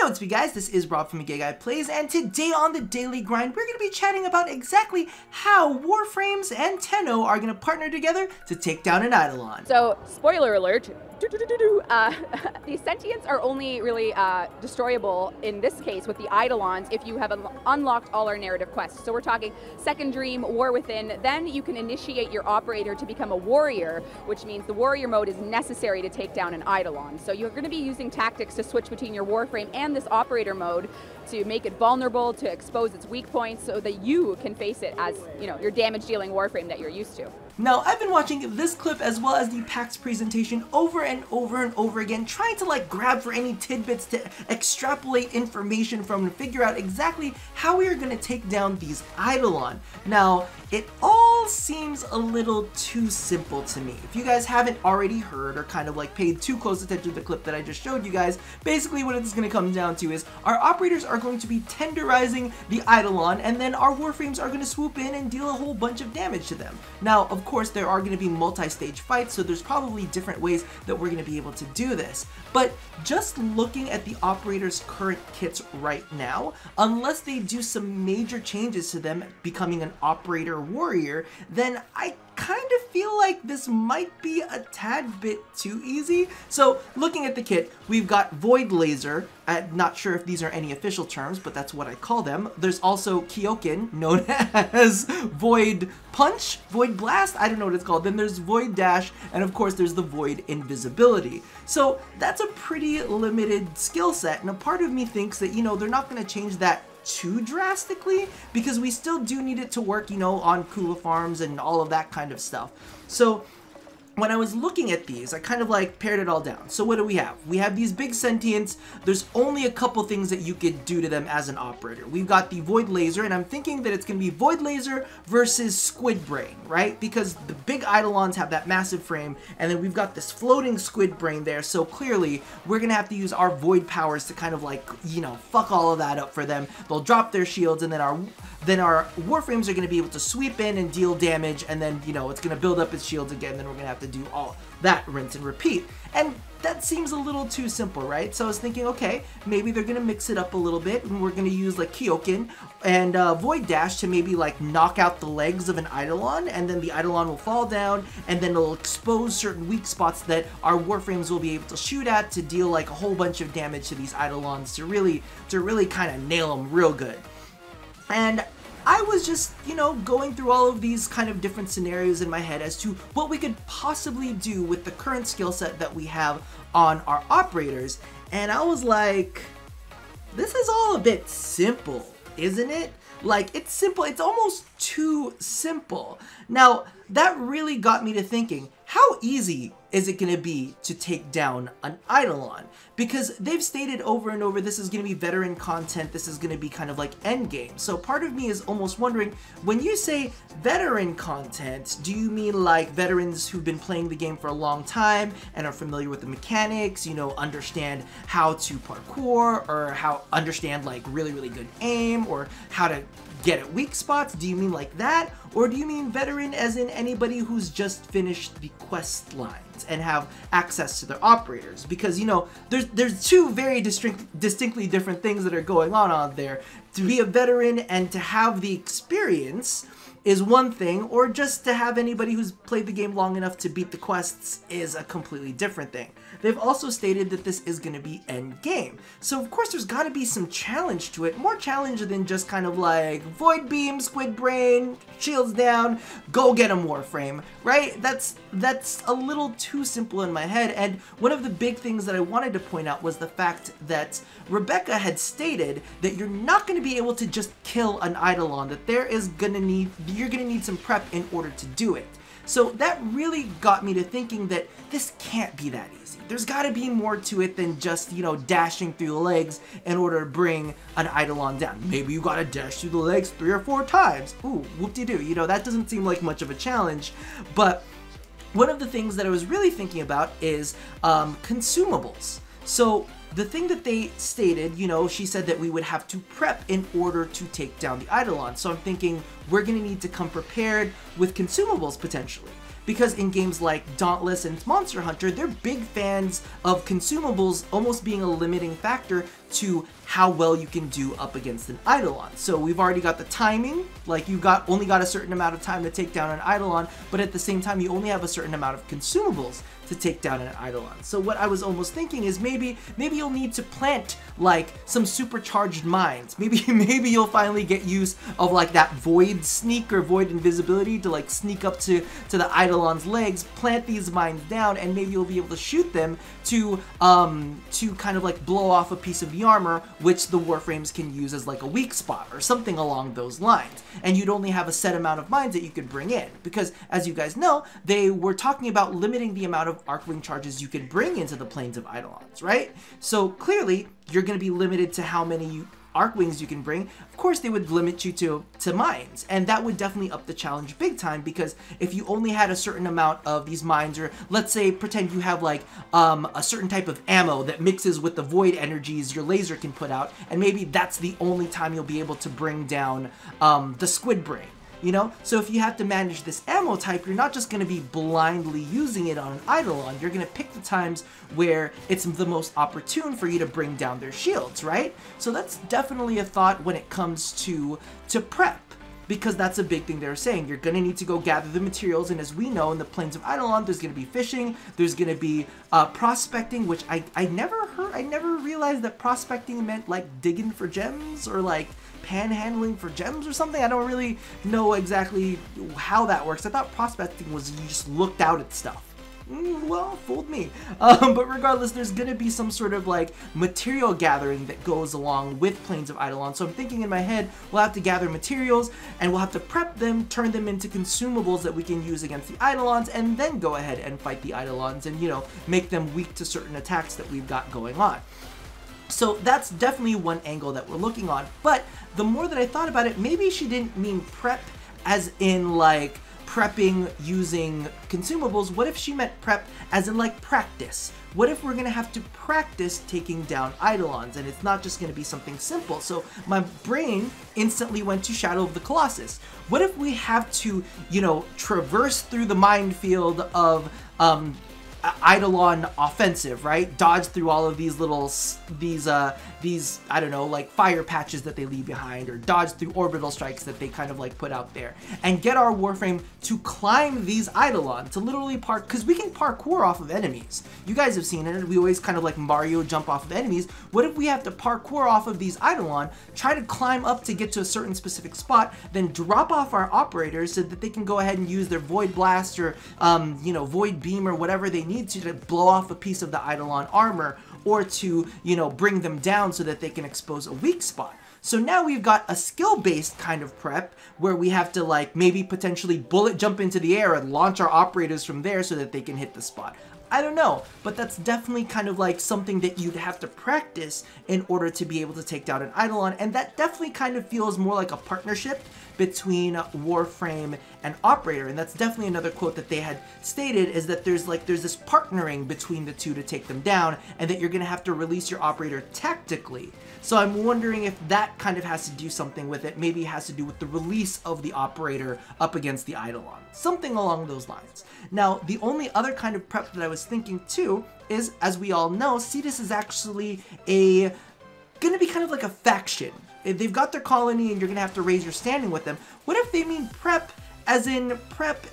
Yo, it's me guys, this is Rob from Gay Guy Plays, and today on The Daily Grind, we're going to be chatting about exactly how Warframes and Tenno are going to partner together to take down an Eidolon. So, spoiler alert, the sentients are only really destroyable in this case with the Eidolons if you have unlocked all our narrative quests. So we're talking Second Dream, War Within, then you can initiate your operator to become a warrior, which means the warrior mode is necessary to take down an Eidolon. So you're going to be using tactics to switch between your Warframe and this operator mode to make it vulnerable, to expose its weak points so that you can face it as, you know, your damage dealing Warframe that you're used to. Now, I've been watching this clip as well as the PAX presentation over and over again, trying to grab for any tidbits to extrapolate information from and figure out exactly how we are going to take down these Eidolon. Now, it all seems a little too simple to me. If you guys haven't already heard or kind of paid too close attention to the clip that I just showed you guys, basically what it's going to come down to is our operators are going to be tenderizing the Eidolon, and then our Warframes are going to swoop in and deal a whole bunch of damage to them. Now, of course, there are going to be multi-stage fights, so there's probably different ways that we're going to be able to do this. But just looking at the operator's current kits right now, unless they do some major changes to them becoming an operator warrior, then I kind of feel like this might be a tad bit too easy. So looking at the kit, we've got Void Laser. I'm not sure if these are any official terms, but that's what I call them. There's also Kyokin, known as Void Punch, Void Blast, I don't know what it's called. Then there's Void Dash, and of course there's the Void Invisibility. So that's a pretty limited skill set, and a part of me thinks that, you know, they're not going to change that too drastically, because we still do need it to work, you know, on Kula farms and all of that kind of stuff. So when I was looking at these, I kind of pared it all down. So what do we have? We have these big sentients. There's only a couple things that you could do to them as an operator. We've got the Void Laser, and I'm thinking that it's going to be Void Laser versus Squid Brain, right? Because the big Eidolons have that massive frame, and then we've got this floating Squid Brain there, so clearly we're going to have to use our Void powers to kind of you know, fuck all of that up for them. They'll drop their shields, and then our Warframes are going to be able to sweep in and deal damage, and then, you know, it's going to build up its shields again, then we're going to have to do all that rinse and repeat. And that seems a little too simple, right? So I was thinking, okay, maybe they're going to mix it up a little bit, and we're going to use Kyokin and Void Dash to maybe knock out the legs of an Eidolon, and then the Eidolon will fall down, and then it'll expose certain weak spots that our Warframes will be able to shoot at to deal a whole bunch of damage to these Eidolons to really kind of nail them real good. And I was just, you know, going through all of these kind of different scenarios in my head as to what we could possibly do with the current skill set that we have on our operators, and I was like, this is all a bit simple, isn't it? It's simple, it's almost too simple. Now, that really got me to thinking, how easy is it going to be to take down an Eidolon? Because they've stated over and over, this is going to be veteran content, this is going to be kind of endgame. So part of me is almost wondering, when you say veteran content, do you mean veterans who've been playing the game for a long time and are familiar with the mechanics, you know, understand how to parkour, or understand really good aim, or how to get at weak spots? Do you mean that? Or do you mean veteran as in anybody who's just finished the quest lines and have access to their operators? Because, you know, there's two very distinctly different things that are going on out there. To be a veteran and to have the experience is one thing, or just to have anybody who's played the game long enough to beat the quests is a completely different thing. They've also stated that this is going to be end game. So of course there's got to be some challenge to it, more challenge than just kind of Void Beam, Squid Brain, shields down, go get 'em Warframe, right? That's a little too simple in my head. And one of the big things that I wanted to point out was the fact that Rebecca had stated that you're not going to be able to just kill an Eidolon, that you're going to need some prep in order to do it. So that really got me to thinking that this can't be that easy. There's got to be more to it than just, you know, dashing through the legs in order to bring an Eidolon down. Maybe you got to dash through the legs 3 or 4 times. Ooh, whoop-de-doo. You know, that doesn't seem like much of a challenge. But one of the things that I was really thinking about is consumables. So the thing that they stated, you know, she said that we would have to prep in order to take down the Eidolon. So I'm thinking we're going to need to come prepared with consumables potentially. because in games like Dauntless and Monster Hunter, they're big fans of consumables almost being a limiting factor to how well you can do up against an Eidolon. So we've already got the timing, like you only got a certain amount of time to take down an Eidolon, but at the same time you only have a certain amount of consumables to take down an Eidolon. So what I was almost thinking is maybe you'll need to plant like some supercharged mines. Maybe you'll finally get use of like that void sneak or void invisibility to like sneak up to the Eidolon's legs, plant these mines down, and maybe you'll be able to shoot them to kind of like blow off a piece of the armor, which the Warframes can use as like a weak spot or something along those lines. And you'd only have a set amount of mines that you could bring in, because as you guys know, they were talking about limiting the amount of Arcwing charges you could bring into the plains of Eidolons, right? So clearly you're going to be limited to how many Arcwings you can bring. Of course they would limit you to mines, and that would definitely up the challenge big time, because if you only had a certain amount of these mines, or let's say pretend you have like a certain type of ammo that mixes with the void energies your laser can put out, and maybe that's the only time you'll be able to bring down the squid brain. You know, so if you have to manage this ammo type, you're not just going to be blindly using it on an Eidolon. You're going to pick the times where it's the most opportune for you to bring down their shields, right? So that's definitely a thought when it comes to prep, because that's a big thing they're saying. You're going to need to go gather the materials, and as we know, in the plains of Eidolon, there's going to be fishing, there's going to be prospecting, which I never realized that prospecting meant like digging for gems or like panhandling for gems or something. I don't really know exactly how that works. I thought prospecting was you just looked out at stuff. Well, fooled me. But regardless, there's gonna be some sort of like material gathering that goes along with Plains of Eidolon. So I'm thinking in my head, we'll have to gather materials and we'll have to prep them, turn them into consumables that we can use against the Eidolons, and then go ahead and fight the Eidolons and, you know, make them weak to certain attacks that we've got going on. So that's definitely one angle that we're looking on. But the more that I thought about it, maybe she didn't mean prep as in like prepping using consumables. What if she meant prep as in like practice? What if we're gonna have to practice taking down Eidolons, and it's not just gonna be something simple? So my brain instantly went to Shadow of the Colossus. What if we have to, you know, traverse through the minefield of Eidolon offensive, right? Dodge through all of these little, these I don't know, like fire patches that they leave behind, or dodge through orbital strikes that they kind of like put out there, and get our Warframe to climb these Eidolon, to literally park, because we can parkour off of enemies. You guys have seen it. We always kind of like Mario jump off of enemies. What if we have to parkour off of these Eidolon, try to climb up to get to a certain specific spot, then drop off our operators so that they can go ahead and use their Void Blast or, you know, Void Beam or whatever they need to blow off a piece of the Eidolon armor, or to, you know, bring them down so that they can expose a weak spot. So now we've got a skill-based kind of prep where we have to like maybe potentially bullet jump into the air and launch our operators from there so that they can hit the spot. I don't know, but that's definitely kind of like something that you'd have to practice in order to be able to take down an Eidolon, and that definitely kind of feels more like a partnership between Warframe and Operator. And that's definitely another quote that they had stated, is that there's this partnering between the two to take them down, and that you're gonna have to release your Operator tactically. So I'm wondering if that kind of has to do something with it. Maybe it has to do with the release of the Operator up against the Eidolon. Something along those lines. Now, the only other kind of prep that I was thinking too is, as we all know, Cetus is actually gonna be kind of like a faction. They've got their colony and you're gonna have to raise your standing with them. What if they mean prep as in prep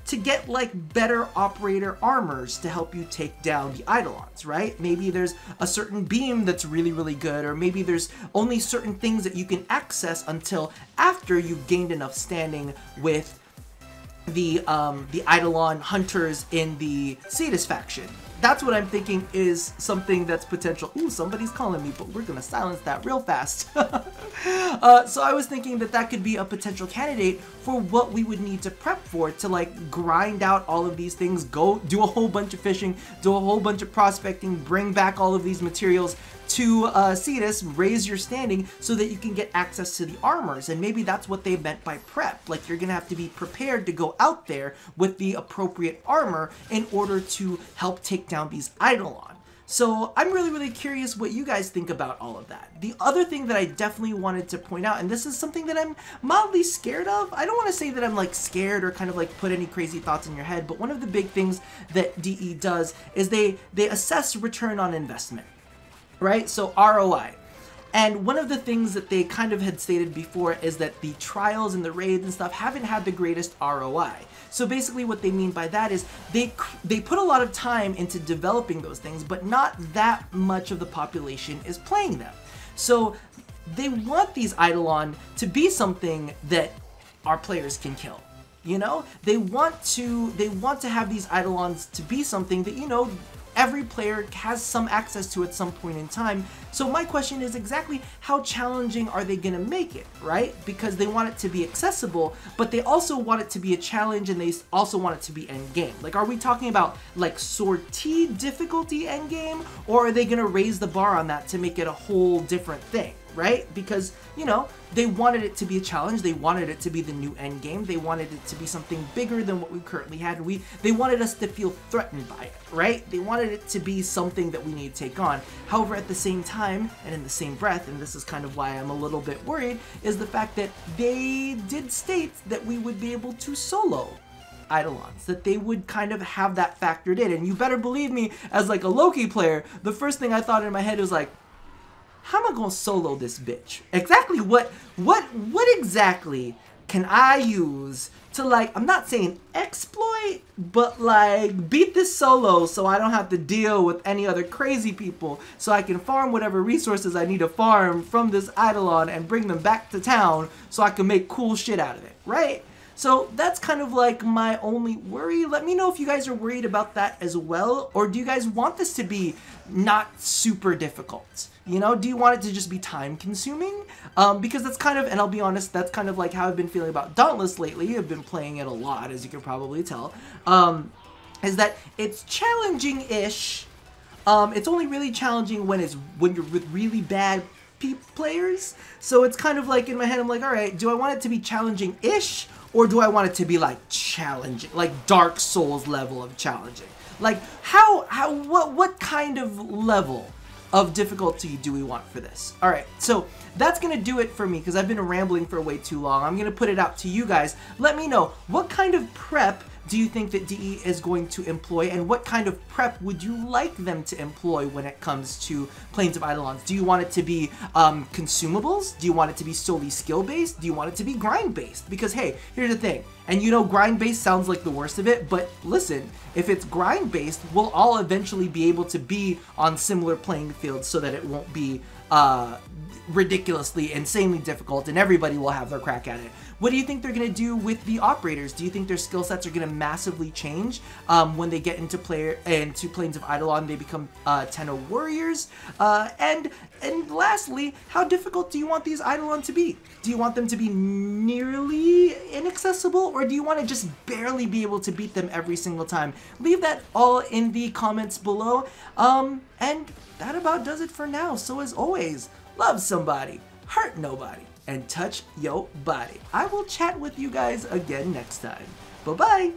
to get like better operator armors to help you take down the Eidolons, right? Maybe there's a certain beam that's really, really good, or maybe there's only certain things that you can access until after you've gained enough standing with the Eidolon hunters in the Cetus faction. That's what I'm thinking is something that's potential. Ooh, somebody's calling me, but we're gonna silence that real fast. So I was thinking that that could be a potential candidate for what we would need to prep for, to like grind out all of these things, go do a whole bunch of fishing, do a whole bunch of prospecting, bring back all of these materials to Cetus, raise your standing so that you can get access to the armors. And maybe that's what they meant by prep. Like, you're gonna have to be prepared to go out there with the appropriate armor in order to help take down these Eidolon. So I'm really curious what you guys think about all of that. The other thing that I definitely wanted to point out, and this is something that I'm mildly scared of. I don't want to say that I'm like scared or kind of like put any crazy thoughts in your head, but one of the big things that DE does is they assess return on investment, right? So ROI. And one of the things that they kind of had stated before is that the trials and the raids and stuff haven't had the greatest ROI. So basically what they mean by that is they put a lot of time into developing those things, but not that much of the population is playing them. So they want these Eidolon to be something that our players can kill. You know, they want to have these Eidolons to be something that, you know, every player has some access to at some point in time. So my question is exactly how challenging are they gonna make it, right? Because they want it to be accessible, but they also want it to be a challenge, and they also want it to be endgame. Like, are we talking about like sortie difficulty endgame, or are they gonna raise the bar on that to make it a whole different thing, right? Because, you know, they wanted it to be a challenge, they wanted it to be the new end game, they wanted it to be something bigger than what we currently had. They wanted us to feel threatened by it, right? They wanted it to be something that we need to take on. However, at the same time, and in the same breath, and this is kind of why I'm a little bit worried, is the fact that they did state that we would be able to solo Eidolons, that they would kind of have that factored in. And you better believe me, as like a Loki player, the first thing I thought in my head was like, how am I gonna solo this bitch? Exactly what exactly can I use to, like, I'm not saying exploit, but like beat this solo so I don't have to deal with any other crazy people, so I can farm whatever resources I need to farm from this Eidolon and bring them back to town so I can make cool shit out of it, right? So that's kind of like my only worry. Let me know if you guys are worried about that as well, or do you guys want this to be not super difficult? You know, do you want it to just be time consuming? Because that's kind of, and I'll be honest, that's kind of like how I've been feeling about Dauntless lately. I've been playing it a lot, as you can probably tell, is that it's challenging-ish. It's only really challenging when you're with really bad players. So it's kind of like in my head, I'm like, all right, do I want it to be challenging-ish, or do I want it to be like challenging, like Dark Souls level of challenging? Like what kind of level of difficulty do we want for this? All right, so that's gonna do it for me because I've been rambling for way too long. I'm gonna put it out to you guys. Let me know, what kind of prep do you think that DE is going to employ, and what kind of prep would you like them to employ when it comes to Plains of Eidolons? Do you want it to be consumables? Do you want it to be solely skill-based? Do you want it to be grind-based? Because hey, here's the thing, and you know grind-based sounds like the worst of it, but listen, if it's grind-based, we'll all eventually be able to be on similar playing fields so that it won't be ridiculously, insanely difficult, and everybody will have their crack at it. What do you think they're going to do with the operators? Do you think their skill sets are going to massively change when they get into Plains of Eidolon? They become Tenno warriors? And lastly, how difficult do you want these Eidolon to be? Do you want them to be nearly inaccessible, or do you want to just barely be able to beat them every single time? Leave that all in the comments below. And that about does it for now. So as always, love somebody, hurt nobody, and touch your body. I will chat with you guys again next time. Bye-bye.